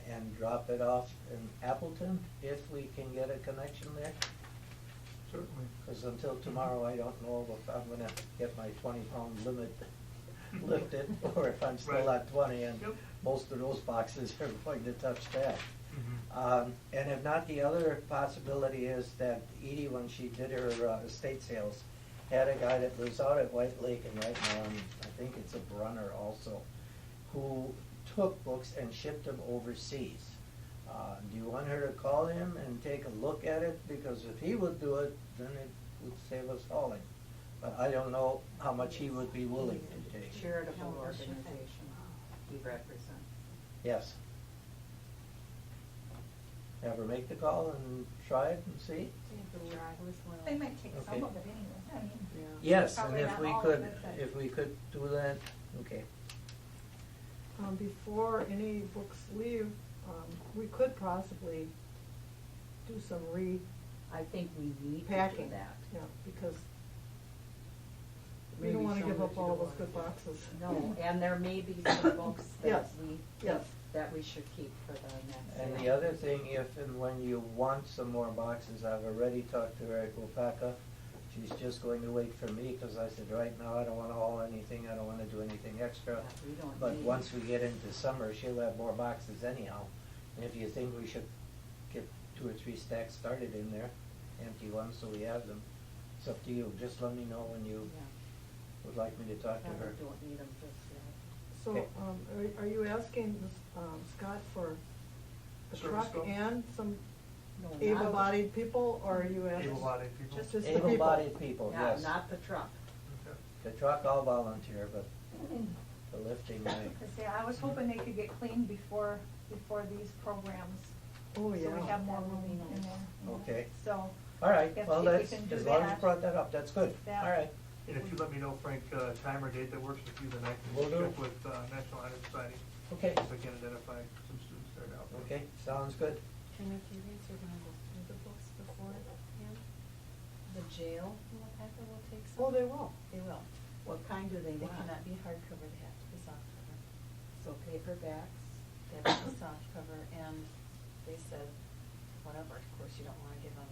and drop it off in Appleton, if we can get a connection there? Certainly. Because until tomorrow, I don't know if I'm gonna get my 20-pound limit lifted, or if I'm still Right. at 20, and Yep. most of those boxes are going to touch that. Mhm. And if not, the other possibility is that Edie, when she did her estate sales, had a guy that lives out at White Lake, and right now, I think it's a Brunner also, who took books and shipped them overseas. Do you want her to call him and take a look at it? Because if he would do it, then it would save us hauling. But I don't know how much he would be willing to take. Charitable organization we represent. Yes. Ever make the call and try it and see? They might take some Okay. of it anyway, I mean. Yes, and Probably if not we all of could, it, but- if we could do that, okay. Before any books leave, we could possibly do some I think we need to do repacking. that. Yeah, because we don't Maybe wanna some give that up you all don't those wanna good keep. boxes. No, and there may be some books that Yes, we think yes. that we should keep for the next. And the other thing, if and when you want some more boxes, I've already talked to Weyauwega. She's just going to wait for me, cause I said, right now, I don't wanna haul anything, I don't wanna do anything extra. Yeah, we don't But need- once we get into summer, she'll have more boxes anyhow. And if you think we should get 2 or 3 stacks started in there, empty ones, so we have them, it's up to you. Just let me know when you Yeah, would like me to talk to yeah, her. we don't need them just yet. So, Okay. are you asking, Scott, for a Service truck dog? and some No, not- able-bodied people, or are you asking? Able-bodied people. Just the people? Able-bodied people, Yeah, yes. not the truck. Okay. The truck, I'll volunteer, but the lifting, I, Cause yeah, I was hoping they could get cleaned before these programs. Oh, So we yeah. have more room in there. okay. So, All right, If- well, if you that's, can do as long as you that. brought that up, that's good. That- All right. And if you let me know, Frank, time or date that works with you, then I Will can do. check with National Honor Society. Okay. So I can identify some students there now. Okay, sounds good. And if you guys are gonna go through the books beforehand, the jail in Weyauwega will take some. Oh, they will. They will. What kind do they They want? cannot be hardcover, they have to be softcover. So paperbacks? They have to be softcover, and they said, whatever, of course, you don't wanna give them.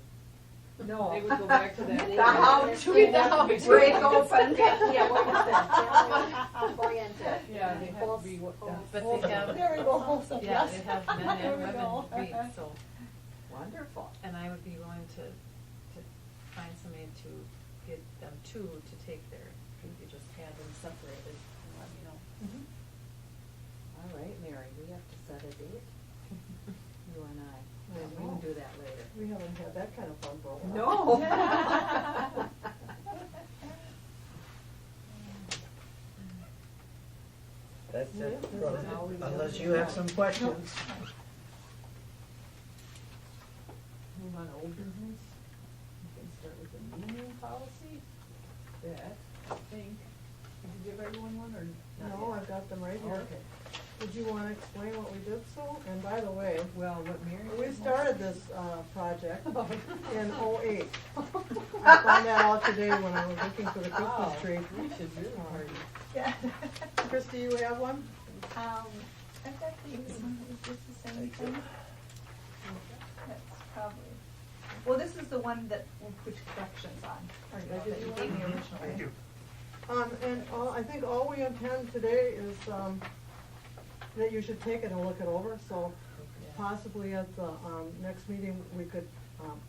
No. They would go back to that. The how-to, They have to be- break open. Yeah, what is that, oriented. Yeah, they have to be what, But they have. There we go, wholesome, Yeah, yes. they have men There and we women go. read, so, Wonderful. and I would be willing to find somebody to get them to take their, you just have them separated and let me know. All right, Mary, we have to set a date, you and I. I We know. can do that later. We haven't had that kind of fun for a while. No. That's it, Yeah, from- that's how we do unless it. you have some questions. move on to old business. We can start with the meeting room policy. That, I think, did you give everyone one or not No, yet? I've got them right here. Okay. Did you wanna explain what we did, Sue? And by the way, Well, what Mary. we did- started this, project in '08. I found that out today when I was looking for the Christmas Oh, tree. we should really party. yeah. Christie, you have one? I've got these, is this the same Thank you. thing? That's probably, well, this is the one that we'll put corrections on, or I give that you you gave me one? originally. Thank you. And I think all we intend today is, that you should take it and look it over, so possibly at the, next meeting, we could,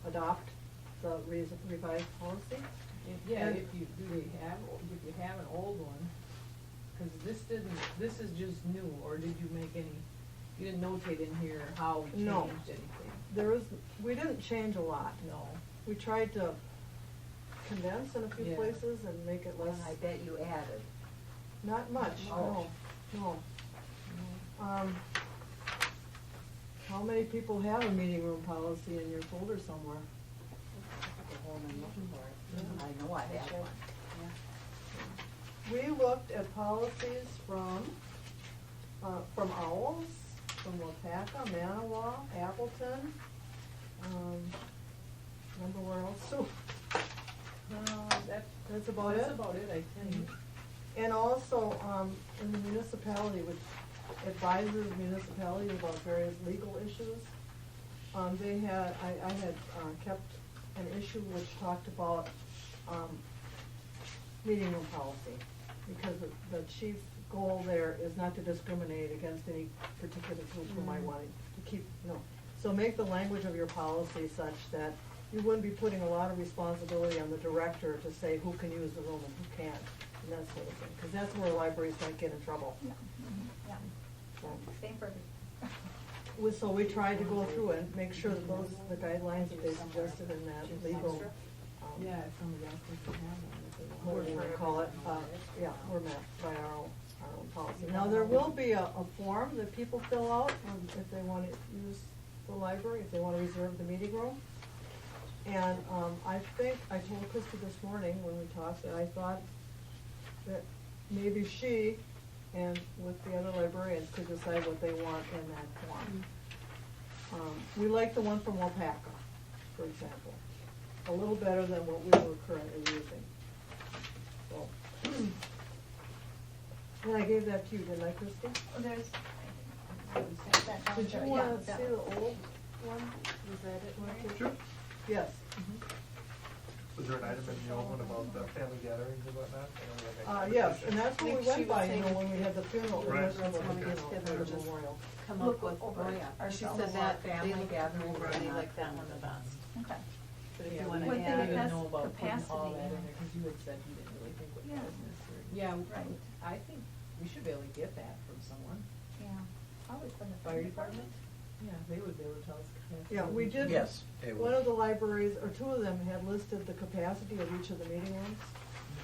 adopt the revised policy. Yeah, And- if you have an old one, cause this is just new, or did you make any, you didn't notate in here how we No. changed anything? There is, we didn't change a lot. No. We tried to condense in a few Yeah. places and make it less, And I bet you added. not much, Oh. no. How many people have a meeting room policy in your folder somewhere? Go home and look for it. I know I have one. We looked at policies from Owls, from Wapaka, Manawa, Appleton, remember where else, Sue? That's about it. That's about it, I think. And also, in the municipality, which advises municipalities about various legal issues, they had, I had, kept an issue which talked about, meeting room policy. Because the chief goal there is not to discriminate against any particular group who might want to keep, So make the language of your policy such that you wouldn't be putting a lot of responsibility on the director to say who can use the room and who can't, and that sort of thing. Because that's where libraries might get in trouble. Yeah, So, same for So we tried to go through and make sure that the guidelines that they suggested in that legal Yeah, if somebody else doesn't have one, if they want. What do you wanna call it? Yeah, we're mapped by our own policy. Now, there will be a form that people fill out if they wanna use the library, if they wanna reserve the meeting room. And, I think, I told Christy this morning when we talked, that I thought that maybe she and with the other librarians could decide what they want in that form. We like the one from Weyauwega, for example, a little better than what we were currently using. So, and I gave that to you, didn't I, Christie? Oh, there's, Did you wanna see the old one? Was that it, Mary? Sure. Yes. Was there an item in the old one about family gatherings and whatnot? Yes, and that's what we Think she went by, was you know, saying when we had the funeral, Right. remember, That's when we you get know, together, the just memorial. Come Look up with, over it. or she Ourselves. said that Family they gathering, really not like that one the best. Okay. But if Yeah, you wanna What we they didn't add, even best know about putting all capacity, that in yeah. there, cause you had said you didn't really think what Yeah. business or, yeah, Right. I think we should be able to get that from someone. Yeah, probably from the Fire department? Yeah, they would be able to tell us capacity. Yeah, we did. Yes, they One would. of the libraries, or two of them, had listed the capacity of each of the meeting rooms,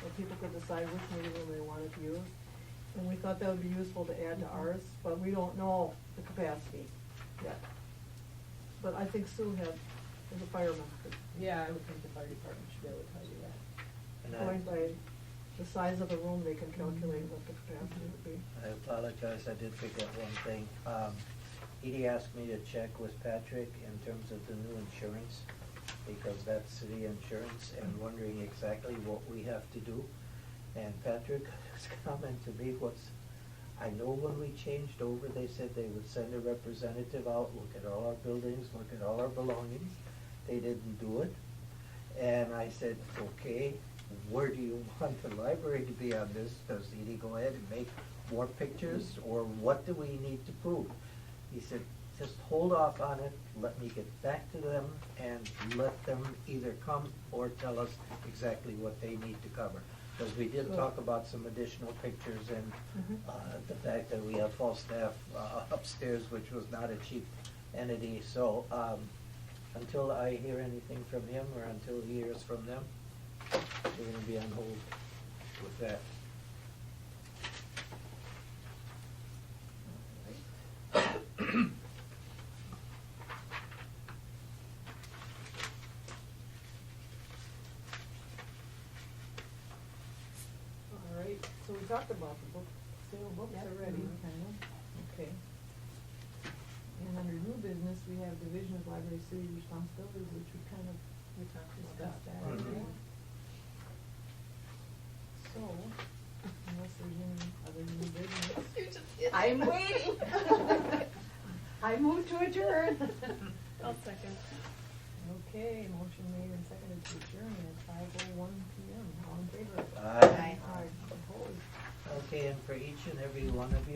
so people could decide which meeting room they wanted to use. And we thought that would be useful to add to ours, but we don't know the capacity yet. But I think Sue had, as a fireman, could, Yeah, I would think the fire department should be able to tell you that. And going by the size of the room, they can calculate what the capacity would be. I apologize, I did forget one thing. Edie asked me to check with Patrick in terms of the new insurance, because that's city insurance, and wondering exactly what we have to do. And Patrick's comment to me was, I know when we changed over, they said they would send a representative out, look at all our buildings, look at all our belongings. They didn't do it. And I said, okay, where do you want the library to be on this? Does Edie go ahead and make more pictures, or what do we need to prove? He said, just hold off on it, let me get back to them, and let them either come or tell us exactly what they need to cover. Because we did talk about some additional pictures and the fact that we have full staff upstairs, which was not a cheap entity. So until I hear anything from him, or until he hears from them, we're gonna be on hold with that. All right, so we talked about the book, sale books Yep. already, kind of, okay. And under new business, we have division of library city responsibilities, which we kind of We talked about discussed that. that. Mhm. So, unless there's any other new business. I'm waiting. I move to adjourn. I'll second. Okay, motion made and seconded to adjourn at 5:01 PM. All in favor? Aye. Aye. Opposed? Okay, and for each and every one of you,